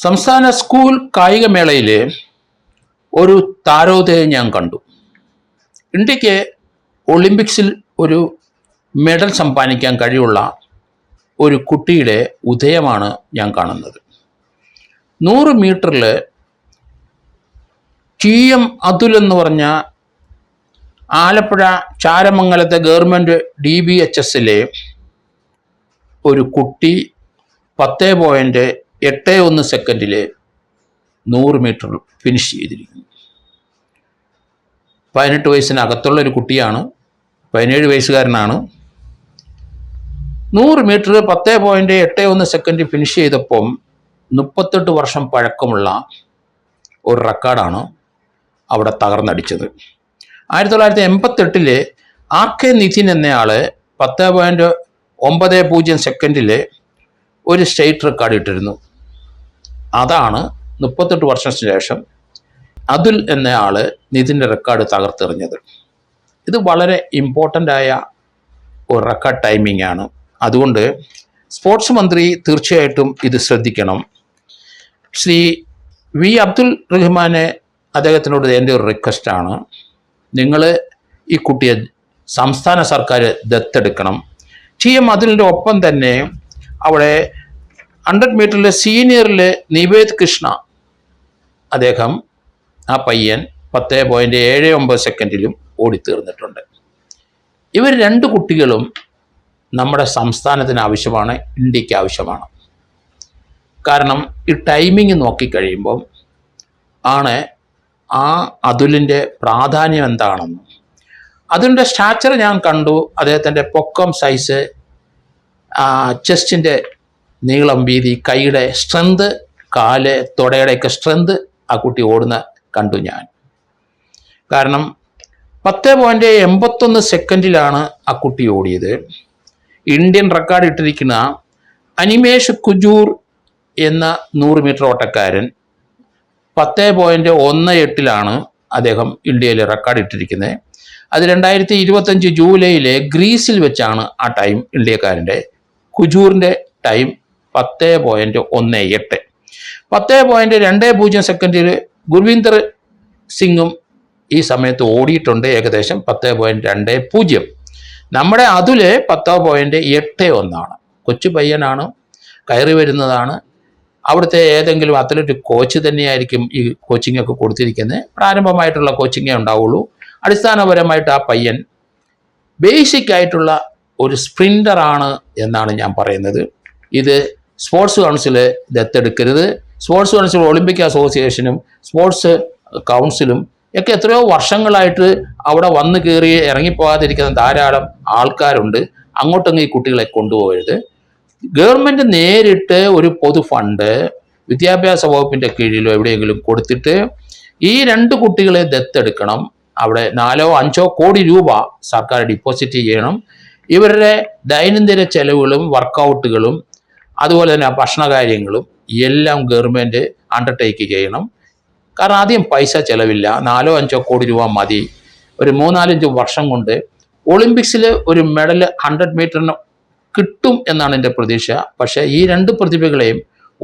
സംസ്ഥാന സ്കൂൾ കായികമേളയിൽ ഒരു താരോദയം ഞാൻ കണ്ടു. ഇന്ത്യക്ക് ഒളിമ്പിക്സിൽ ഒരു മെഡൽ സമ്പാദിക്കാൻ കഴിവുള്ള ഒരു കുട്ടിയുടെ ഉദയമാണ് ഞാൻ കാണുന്നത്. 100 മീറ്ററിൽ TM അതുൽ എന്ന് പറഞ്ഞ ആലപ്പുഴ ചാരമംഗലത്തെ ഗവൺമെൻറ് DBHSലെ ഒരു കുട്ടി 10.81 സെക്കൻഡിൽ 100 മീറ്റർ ഫിനിഷ് ചെയ്തിരിക്കുന്നു. 18 വയസ്സിനകത്തുള്ള ഒരു കുട്ടിയാണ്, 17 വയസ്സുകാരനാണ്. 100 മീറ്റർ 10.81 സെക്കൻഡ് ഫിനിഷ് ചെയ്തപ്പം 38 വർഷം പഴക്കമുള്ള ഒരു റെക്കോർഡാണ് അവിടെ തകർന്നടിച്ചത്. 1988 RK നിതിൻ എന്നയാൾ 10.90 സെക്കൻഡിൽ ഒരു സ്റ്റേറ്റ് റെക്കോർഡ് ഇട്ടിരുന്നു. അതാണ് 38 വർഷത്തിന് ശേഷം അതുൽ എന്നയാൾ നിതിൻ്റെ റെക്കോർഡ് തകർത്തെറിഞ്ഞത്. ഇത് വളരെ ഇമ്പോർട്ടൻ്റ് ആയ ഒരു റെക്കോർഡ് ടൈമിംഗ് ആണ്. അതുകൊണ്ട് സ്പോർട്സ് മന്ത്രി തീർച്ചയായിട്ടും ഇത് ശ്രദ്ധിക്കണം. ശ്രീ വി അബ്ദുൽ റഹ്മാനെ അദ്ദേഹത്തിനോട് എൻ്റെ ഒരു റിക്വസ്റ്റാണ്, നിങ്ങൾ ഈ കുട്ടിയെ സംസ്ഥാന സർക്കാർ ദത്തെടുക്കണം. TM അതുലിൻ്റെ ഒപ്പം തന്നെ അവിടെ 100 മീറ്ററിൽ സീനിയറിൽ നിവേദ് കൃഷ്ണ, അദ്ദേഹം ആ പയ്യൻ 10.79 സെക്കൻഡിലും ഓടിത്തീർന്നിട്ടുണ്ട്. ഇവർ 2 കുട്ടികളും നമ്മുടെ സംസ്ഥാനത്തിന് ആവശ്യമാണ്, ഇന്ത്യക്ക് ആവശ്യമാണ്. കാരണം ഈ ടൈമിങ് നോക്കിക്കഴിയുമ്പം ആണ് ആ അതുലിൻ്റെ പ്രാധാന്യം എന്താണെന്ന്. അതിൻ്റെ സ്റ്റാച്ചർ ഞാൻ കണ്ടു, അദ്ദേഹത്തിൻ്റെ പൊക്കം സൈസ്, ചെസ്റ്റിൻ്റെ നീളം വീതി, കൈയുടെ സ്ട്രെങ്ത്, കാല് തുടയുടെയൊക്കെ സ്ട്രെങ്ത് ആ കുട്ടി ഓടുന്ന കണ്ടു ഞാൻ. കാരണം 10.81 സെക്കൻഡിലാണ് ആ കുട്ടി ഓടിയത്. ഇന്ത്യൻ റെക്കോർഡ് ഇട്ടിരിക്കുന്ന അനിമേഷ് കുജൂർ എന്ന 100 മീറ്റർ ഓട്ടക്കാരൻ 10.18 അദ്ദേഹം ഇന്ത്യയിൽ റെക്കോർഡ് ഇട്ടിരിക്കുന്നത്. അത് 2025 ജൂലൈയിൽ ഗ്രീസിൽ വെച്ചാണ് ആ ടൈം ഇന്ത്യക്കാരൻ്റെ. കുജൂറിൻ്റെ ടൈം 10.18. 10.20 സെക്കൻഡിൽ ഗുർവിന്ദർ സിംഗും ഈ സമയത്ത് ഓടിയിട്ടുണ്ട്, ഏകദേശം 10.20. നമ്മുടെ അതുൽ 10.81. കൊച്ചു പയ്യനാണ്, കയറി വരുന്നതാണ്. അവിടുത്തെ ഏതെങ്കിലും അത്ലറ്റിക് കോച്ച് തന്നെയായിരിക്കും ഈ കോച്ചിങ് ഒക്കെ കൊടുത്തിരിക്കുന്നത്. പ്രാരംഭമായിട്ടുള്ള കോച്ചിങ്ങേ ഉണ്ടാവുള്ളൂ. അടിസ്ഥാനപരമായിട്ട് ആ പയ്യൻ ബേസിക് ആയിട്ടുള്ള ഒരു സ്പ്രിൻ്ററാണ് എന്നാണ് ഞാൻ പറയുന്നത്. ഇത് സ്പോർട്സ് കൗൺസിൽ ദത്തെടുക്കരുത്. സ്പോർട്സ് കൗൺസിൽ, ഒളിമ്പിക് അസോസിയേഷനും സ്പോർട്സ് കൗൺസിലും ഒക്കെ എത്രയോ വർഷങ്ങളായിട്ട് അവിടെ വന്ന് കയറി ഇറങ്ങിപ്പോകാതിരിക്കുന്ന ധാരാളം ആൾക്കാരുണ്ട്. അങ്ങോട്ടങ്ങ് ഈ കുട്ടികളെ കൊണ്ടുപോകരുത്. ഗവൺമെൻറ് നേരിട്ട് ഒരു പൊതു ഫണ്ട് വിദ്യാഭ്യാസ വകുപ്പിൻ്റെ കീഴിലോ എവിടെയെങ്കിലും കൊടുത്തിട്ട് ഈ 2 കുട്ടികളെ ദത്തെടുക്കണം. അവിടെ 4-5 കോടി രൂപ സർക്കാർ ഡിപ്പോസിറ്റ് ചെയ്യണം. ഇവരുടെ ദൈനംദിന ചെലവുകളും വർക്കൗട്ടുകളും അതുപോലെ തന്നെ ഭക്ഷണ കാര്യങ്ങളും എല്ലാം ഗവൺമെൻറ് അണ്ടർടേക്ക് ചെയ്യണം. കാരണം ആദ്യം പൈസ ചിലവില്ല, 4-5 കോടി രൂപ മതി. ഒരു 3-4-5 വർഷം കൊണ്ട് ഒളിമ്പിക്സിൽ ഒരു മെഡൽ 100 മീറ്ററിന് കിട്ടും എന്നാണ് എൻ്റെ പ്രതീക്ഷ. പക്ഷേ ഈ 2 പ്രതിഭകളെയും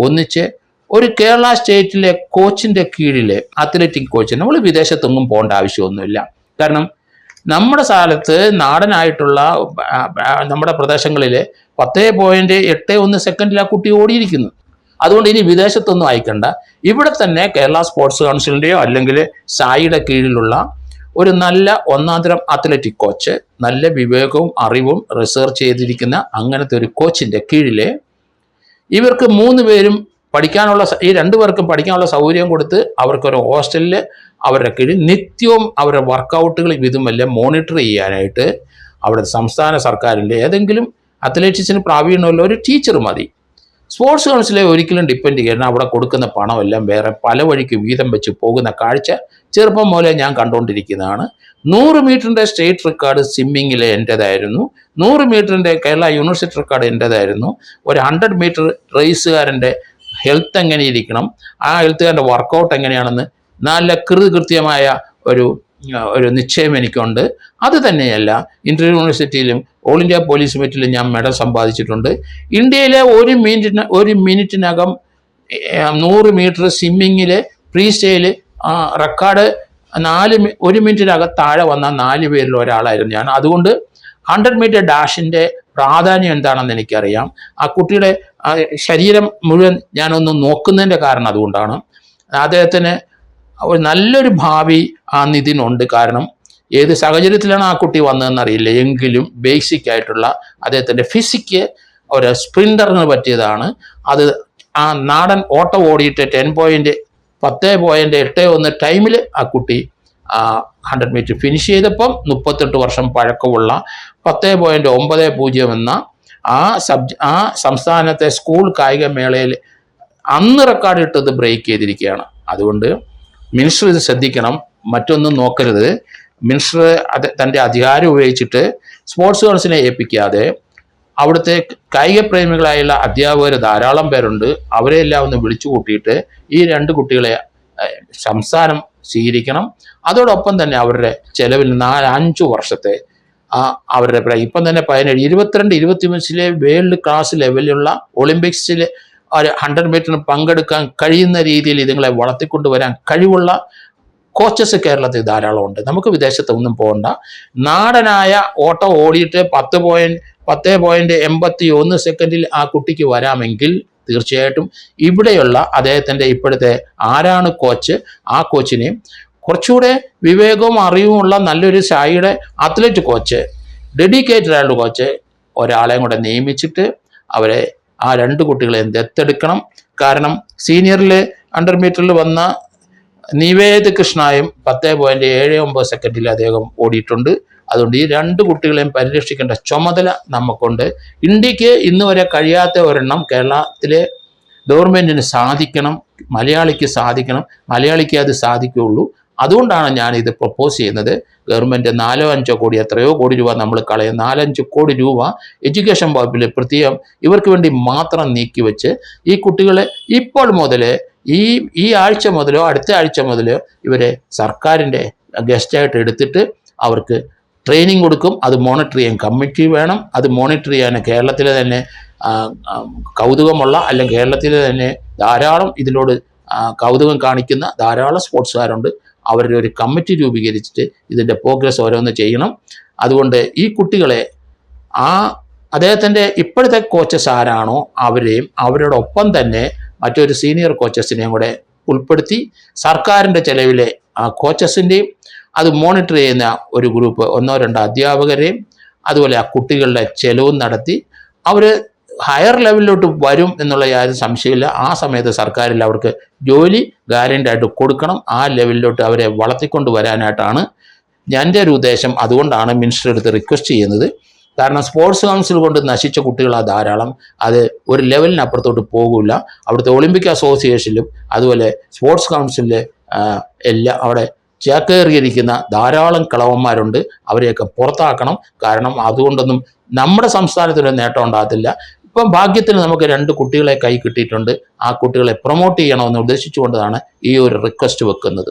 ഒന്നിച്ച് ഒരു കേരള സ്റ്റേറ്റിലെ കോച്ചിൻ്റെ കീഴിൽ, അത്ലറ്റിക് കോച്ച്, നമ്മൾ വിദേശത്തൊന്നും പോകേണ്ട ആവശ്യമൊന്നുമില്ല. കാരണം നമ്മുടെ സ്ഥലത്ത് നാടനായിട്ടുള്ള നമ്മുടെ പ്രദേശങ്ങളിൽ 10.81 സെക്കൻഡിൽ ആ കുട്ടി ഓടിയിരിക്കുന്നു. അതുകൊണ്ട് ഇനി വിദേശത്തൊന്നും അയക്കണ്ട. ഇവിടെ തന്നെ കേരള സ്പോർട്സ് കൗൺസിലിൻ്റെയോ അല്ലെങ്കിൽ സായിയുടെ കീഴിലുള്ള ഒരു നല്ല ഒന്നാന്തരം അത്ലറ്റിക് കോച്ച്, നല്ല വിവേകവും അറിവും റിസർച്ച് ചെയ്തിരിക്കുന്ന അങ്ങനത്തെ ഒരു കോച്ചിൻ്റെ കീഴിൽ ഇവർക്ക് 3 പേരും പഠിക്കാനുള്ള, ഈ 2 പേർക്കും പഠിക്കാനുള്ള സൗകര്യം കൊടുത്ത് അവർക്കൊരു ഹോസ്റ്റലിൽ അവരുടെ കീഴിൽ നിത്യവും അവരുടെ വർക്കൗട്ടുകൾ ഇതുമെല്ലാം മോണിറ്റർ ചെയ്യാനായിട്ട് അവിടെ സംസ്ഥാന സർക്കാരിൻ്റെ ഏതെങ്കിലും അത്ലറ്റിക്സിന് പ്രാവീണ്യമുള്ള ഒരു ടീച്ചർ മതി. സ്പോർട്സ് കൗൺസിലെ ഒരിക്കലും ഡിപ്പെൻഡ് ചെയ്യണം. അവിടെ കൊടുക്കുന്ന പണമെല്ലാം വേറെ പല വഴിക്ക് വീതം വെച്ച് പോകുന്ന കാഴ്ച ചെറുപ്പം മുതലേ ഞാൻ കണ്ടുകൊണ്ടിരിക്കുന്നതാണ്. 100 മീറ്ററിൻ്റെ സ്റ്റേറ്റ് റെക്കോർഡ് സ്വിമ്മിങ്ങിലെ എൻ്റേതായിരുന്നു. 100 മീറ്ററിൻ്റെ കേരള യൂണിവേഴ്സിറ്റി റെക്കോർഡ് എൻ്റേതായിരുന്നു. ഒരു 100 മീറ്റർ റേസുകാരൻ്റെ ഹെൽത്ത് എങ്ങനെയിരിക്കണം, ആ ഹെൽത്തുകാരൻ്റെ വർക്കൗട്ട് എങ്ങനെയാണെന്ന് നല്ല കൃത്യമായ ഒരു നിശ്ചയം എനിക്കുണ്ട്. അത് തന്നെയല്ല, ഇന്റർ യൂണിവേഴ്സിറ്റിയിലും ഓൾ ഇന്ത്യ പോലീസ് മീറ്റിലും ഞാൻ മെഡൽ സമ്പാദിച്ചിട്ടുണ്ട്. ഇന്ത്യയിലെ 1 മിനിറ്റിനകം 100 മീറ്റർ സ്വിമ്മിങ്ങിൽ ഫ്രീ സ്റ്റൈല് റെക്കോർഡ് 1 മിനിറ്റിനകത്ത് താഴെ വന്ന 4 പേരിൽ ഒരാളായിരുന്നു ഞാൻ. അതുകൊണ്ട് 100 മീറ്റർ ഡാഷിൻ്റെ പ്രാധാന്യം എന്താണെന്ന് എനിക്കറിയാം. ആ കുട്ടിയുടെ ശരീരം മുഴുവൻ ഞാനൊന്ന് നോക്കുന്നതിൻ്റെ കാരണം അതുകൊണ്ടാണ്. അദ്ദേഹത്തിന് ഒരു നല്ലൊരു ഭാവി ആ നിതിനുണ്ട്. കാരണം ഏത് സാഹചര്യത്തിലാണ് ആ കുട്ടി വന്നതെന്ന് അറിയില്ല, എങ്കിലും ബേസിക് ആയിട്ടുള്ള അദ്ദേഹത്തിൻ്റെ ഫിസിക്ക് ഒരു സ്പ്രിൻ്ററിന് പറ്റിയതാണ്. അത് ആ നാടൻ ഓട്ടം ഓടിയിട്ട് 10.81 ടൈമിൽ ആ കുട്ടി 100 മീറ്റർ ഫിനിഷ് ചെയ്തപ്പം 38 വർഷം പഴക്കമുള്ള 10.90 എന്ന ആ സംസ്ഥാനത്തെ സ്കൂൾ കായികമേളയിൽ അന്ന് റെക്കോർഡ് ഇട്ടത് ബ്രേക്ക് ചെയ്തിരിക്കുകയാണ്. അതുകൊണ്ട് മിനിസ്റ്റർ ഇത് ശ്രദ്ധിക്കണം, മറ്റൊന്നും നോക്കരുത്. മിനിസ്റ്റർ തൻ്റെ അധികാരം ഉപയോഗിച്ചിട്ട് സ്പോർട്സ് കൗൺസിലിനെ ഏൽപ്പിക്കാതെ അവിടുത്തെ കായിക പ്രേമികളായുള്ള അധ്യാപകർ ധാരാളം പേരുണ്ട്, അവരെല്ലാം ഒന്ന് വിളിച്ചു കൂട്ടിയിട്ട് ഈ 2 കുട്ടികളെ സംസ്ഥാനം സ്വീകരിക്കണം. അതോടൊപ്പം തന്നെ അവരുടെ ചെലവിൽ 4-5 വർഷത്തെ അവരുടെ ഇപ്പം തന്നെ 22-23 വേൾഡ് ക്ലാസ് ലെവലിലുള്ള ഒളിമ്പിക്സിൽ 100 മീറ്ററിന് പങ്കെടുക്കാൻ കഴിയുന്ന രീതിയിൽ ഇതുങ്ങളെ വളർത്തിക്കൊണ്ടുവരാൻ കഴിവുള്ള കോച്ചസ് കേരളത്തിൽ ധാരാളം ഉണ്ട്. നമുക്ക് വിദേശത്തൊന്നും പോകണ്ട. നാടനായ ഓട്ടം ഓടിയിട്ട് 10.81 സെക്കൻഡിൽ ആ കുട്ടിക്ക് വരാമെങ്കിൽ തീർച്ചയായിട്ടും ഇവിടെയുള്ള അദ്ദേഹത്തിൻ്റെ ഇപ്പോഴത്തെ ആരാണ് കോച്ച്, ആ കോച്ചിനെയും കുറച്ചുകൂടെ വിവേകവും അറിവുമുള്ള നല്ലൊരു ഷായിയുടെ അത്ലറ്റ് കോച്ച്, ഡെഡിക്കേറ്റഡ് ആയിട്ടുള്ള കോച്ച് ഒരാളെയും കൂടെ നിയമിച്ചിട്ട് അവരെ ആ 2 കുട്ടികളെ ദത്തെടുക്കണം. കാരണം സീനിയറിൽ 100 മീറ്ററിൽ വന്ന നിവേദ് കൃഷ്ണയും 10.79 സെക്കൻഡിൽ അദ്ദേഹം ഓടിയിട്ടുണ്ട്. അതുകൊണ്ട് ഈ 2 കുട്ടികളെയും പരിരക്ഷിക്കേണ്ട ചുമതല നമുക്കുണ്ട്. ഇന്ത്യക്ക് ഇന്ന് വരെ കഴിയാത്ത ഒരെണ്ണം കേരളത്തിലെ ഗവൺമെൻറ്റിന് സാധിക്കണം, മലയാളിക്ക് സാധിക്കണം, മലയാളിക്ക് അത് സാധിക്കുകയുള്ളൂ. അതുകൊണ്ടാണ് ഞാനിത് പ്രപ്പോസ് ചെയ്യുന്നത്. ഗവൺമെൻറ് 4-5 കോടി എത്രയോ കോടി രൂപ നമ്മൾ കളയും, 4-5 കോടി രൂപ എഡ്യൂക്കേഷൻ വകുപ്പിൽ പ്രത്യേകം ഇവർക്ക് വേണ്ടി മാത്രം നീക്കിവെച്ച് ഈ കുട്ടികളെ ഇപ്പോൾ മുതൽ ഈ ആഴ്ച മുതലോ അടുത്ത ആഴ്ച മുതലോ ഇവരെ സർക്കാരിൻ്റെ ഗസ്റ്റായിട്ട് എടുത്തിട്ട് അവർക്ക് ട്രെയിനിങ് കൊടുക്കും. അത് മോണിറ്റർ ചെയ്യാൻ കമ്മിറ്റി വേണം. അത് മോണിറ്റർ ചെയ്യാൻ കേരളത്തിലെ തന്നെ കൗതുകമുള്ള അല്ലെങ്കിൽ കേരളത്തിലെ തന്നെ ധാരാളം ഇതിനോട് കൗതുകം കാണിക്കുന്ന ധാരാളം സ്പോർട്സുകാരുണ്ട്. അവരുടെ ഒരു കമ്മിറ്റി രൂപീകരിച്ചിട്ട് ഇതിൻ്റെ പ്രോഗ്രസ് ഓരോന്ന് ചെയ്യണം. അതുകൊണ്ട് ഈ കുട്ടികളെ അദ്ദേഹത്തിൻ്റെ ഇപ്പോഴത്തെ കോച്ചസ് ആരാണോ അവരെയും അവരോടൊപ്പം തന്നെ മറ്റൊരു സീനിയർ കോച്ചസിനെയും കൂടെ ഉൾപ്പെടുത്തി സർക്കാരിൻ്റെ ചെലവിലെ ആ കോച്ചസിൻ്റെയും അത് മോണിറ്റർ ചെയ്യുന്ന ഒരു ഗ്രൂപ്പ് 1-2 അധ്യാപകരെയും അതുപോലെ ആ കുട്ടികളുടെ ചെലവും നടത്തി അവർ ഹയർ ലെവലിലോട്ട് വരും എന്നുള്ള യാതൊരു സംശയമില്ല. ആ സമയത്ത് സർക്കാരിൽ അവർക്ക് ജോലി ഗ്യാരണ്ടി ആയിട്ട് കൊടുക്കണം. ആ ലെവലിലോട്ട് അവരെ വളർത്തിക്കൊണ്ട് വരാനായിട്ടാണ് എൻ്റെ ഒരു ഉദ്ദേശം. അതുകൊണ്ടാണ് മിനിസ്റ്റർ അടുത്ത് റിക്വസ്റ്റ് ചെയ്യുന്നത്. കാരണം സ്പോർട്സ് കൗൺസിൽ കൊണ്ട് നശിച്ച കുട്ടികളാണ് ധാരാളം. അത് ഒരു ലെവലിനപ്പുറത്തോട്ട് പോകില്ല. അവിടുത്തെ ഒളിമ്പിക് അസോസിയേഷനിലും അതുപോലെ സ്പോർട്സ് കൗൺസിലിലെ എല്ലാം അവിടെ ചേക്കേറിയിരിക്കുന്ന ധാരാളം കളവന്മാരുണ്ട്. അവരെയൊക്കെ പുറത്താക്കണം. കാരണം അതുകൊണ്ടൊന്നും നമ്മുടെ സംസ്ഥാനത്തിന് നേട്ടം ഉണ്ടാകത്തില്ല. ഇപ്പം ഭാഗ്യത്തിന് നമുക്ക് 2 കുട്ടികളെ കൈ കിട്ടിയിട്ടുണ്ട്. ആ കുട്ടികളെ പ്രൊമോട്ട് ചെയ്യണമെന്ന് ഉദ്ദേശിച്ചുകൊണ്ടാണ് ഈ ഒരു റിക്വസ്റ്റ് വെക്കുന്നത്.